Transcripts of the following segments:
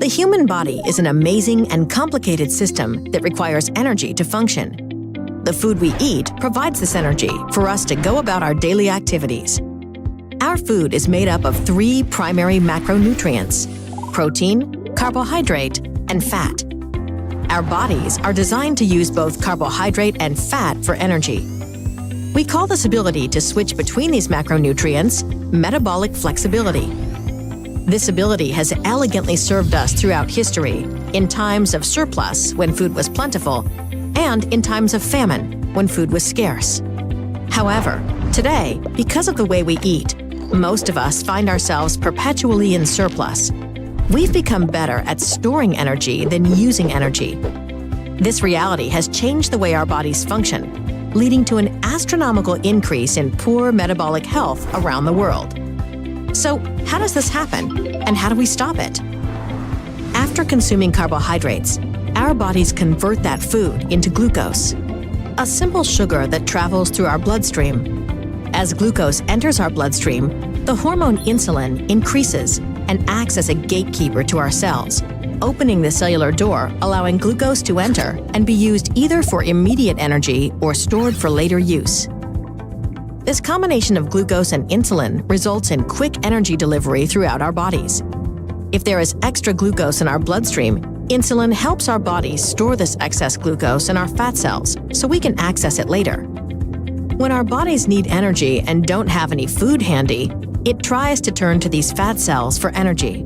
The human body is an amazing and complicated system that requires energy to function. The food we eat provides this energy for us to go about our daily activities. Our food is made up of 3 primary macronutrients: protein, carbohydrate, and fat. Our bodies are designed to use both carbohydrate and fat for energy. We call this ability to switch between these macronutrients metabolic flexibility. This ability has elegantly served us throughout history, in times of surplus when food was plentiful, and in times of famine when food was scarce. However, today, because of the way we eat, most of us find ourselves perpetually in surplus. We've become better at storing energy than using energy. This reality has changed the way our bodies function, leading to an astronomical increase in poor metabolic health around the world. So, how does this happen, and how do we stop it? After consuming carbohydrates, our bodies convert that food into glucose, a simple sugar that travels through our bloodstream. As glucose enters our bloodstream, the hormone insulin increases and acts as a gatekeeper to our cells, opening the cellular door, allowing glucose to enter and be used either for immediate energy or stored for later use. This combination of glucose and insulin results in quick energy delivery throughout our bodies. If there is extra glucose in our bloodstream, insulin helps our bodies store this excess glucose in our fat cells so we can access it later. When our bodies need energy and don't have any food handy, it tries to turn to these fat cells for energy.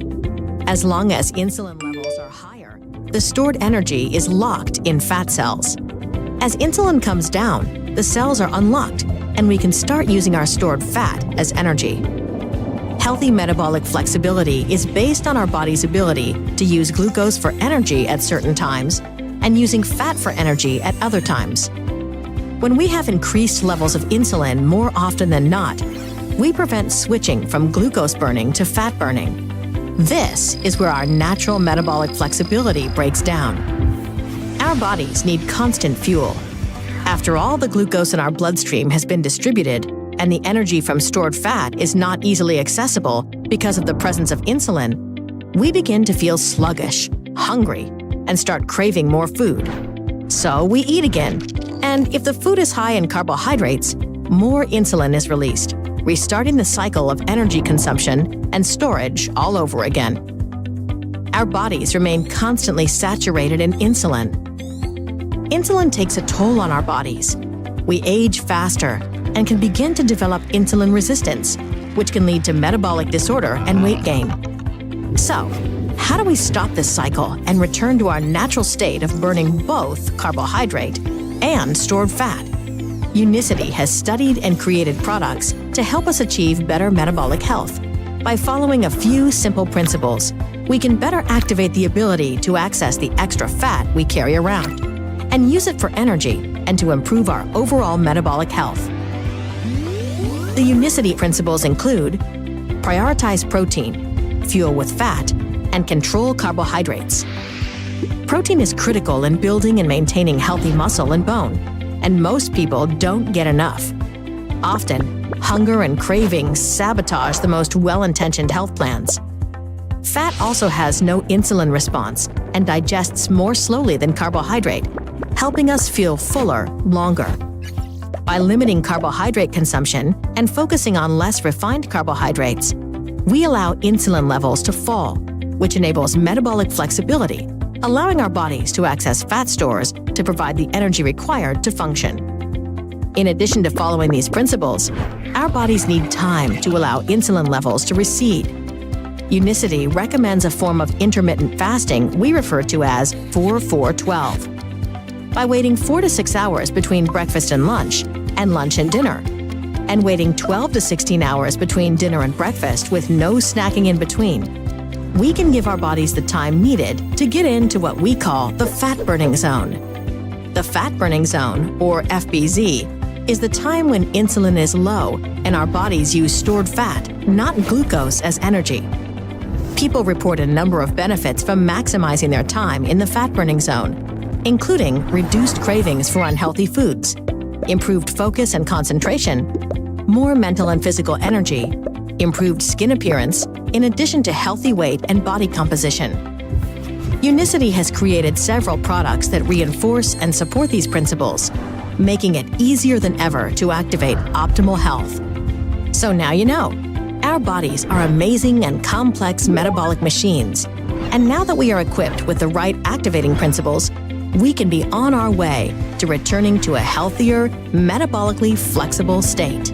As long as insulin levels are higher, the stored energy is locked in fat cells. As insulin comes down, the cells are unlocked, and we can start using our stored fat as energy. Healthy metabolic flexibility is based on our body's ability to use glucose for energy at certain times and using fat for energy at other times. When we have increased levels of insulin more often than not, we prevent switching from glucose burning to fat burning. This is where our natural metabolic flexibility breaks down. Our bodies need constant fuel. After all the glucose in our bloodstream has been distributed and the energy from stored fat is not easily accessible because of the presence of insulin, we begin to feel sluggish, hungry, and start craving more food. So we eat again, and if the food is high in carbohydrates, more insulin is released, restarting the cycle of energy consumption and storage all over again. Our bodies remain constantly saturated in insulin. Insulin takes a toll on our bodies. We age faster and can begin to develop insulin resistance, which can lead to metabolic disorder and weight gain. So, how do we stop this cycle and return to our natural state of burning both carbohydrate and stored fat? Unicity has studied and created products to help us achieve better metabolic health. By following a few simple principles, we can better activate the ability to access the extra fat we carry around and use it for energy and to improve our overall metabolic health. The Unicity principles include prioritize protein, fuel with fat, and control carbohydrates. Protein is critical in building and maintaining healthy muscle and bone, and most people don't get enough. Often, hunger and cravings sabotage the most well-intentioned health plans. Fat also has no insulin response and digests more slowly than carbohydrate, helping us feel fuller longer. By limiting carbohydrate consumption and focusing on less refined carbohydrates, we allow insulin levels to fall, which enables metabolic flexibility, allowing our bodies to access fat stores to provide the energy required to function. In addition to following these principles, our bodies need time to allow insulin levels to recede. Unicity recommends a form of intermittent fasting we refer to as 4-4-12. By waiting 4 to 6 hours between breakfast and lunch and dinner, and waiting 12 to 16 hours between dinner and breakfast with no snacking in between, we can give our bodies the time needed to get into what we call the fat-burning zone. The fat-burning zone, or FBZ, is the time when insulin is low and our bodies use stored fat, not glucose, as energy. People report a number of benefits from maximizing their time in the fat-burning zone, including reduced cravings for unhealthy foods, improved focus and concentration, more mental and physical energy, improved skin appearance, in addition to healthy weight and body composition. Unicity has created several products that reinforce and support these principles, making it easier than ever to activate optimal health. So now you know. Our bodies are amazing and complex metabolic machines. And now that we are equipped with the right activating principles, we can be on our way to returning to a healthier, metabolically flexible state.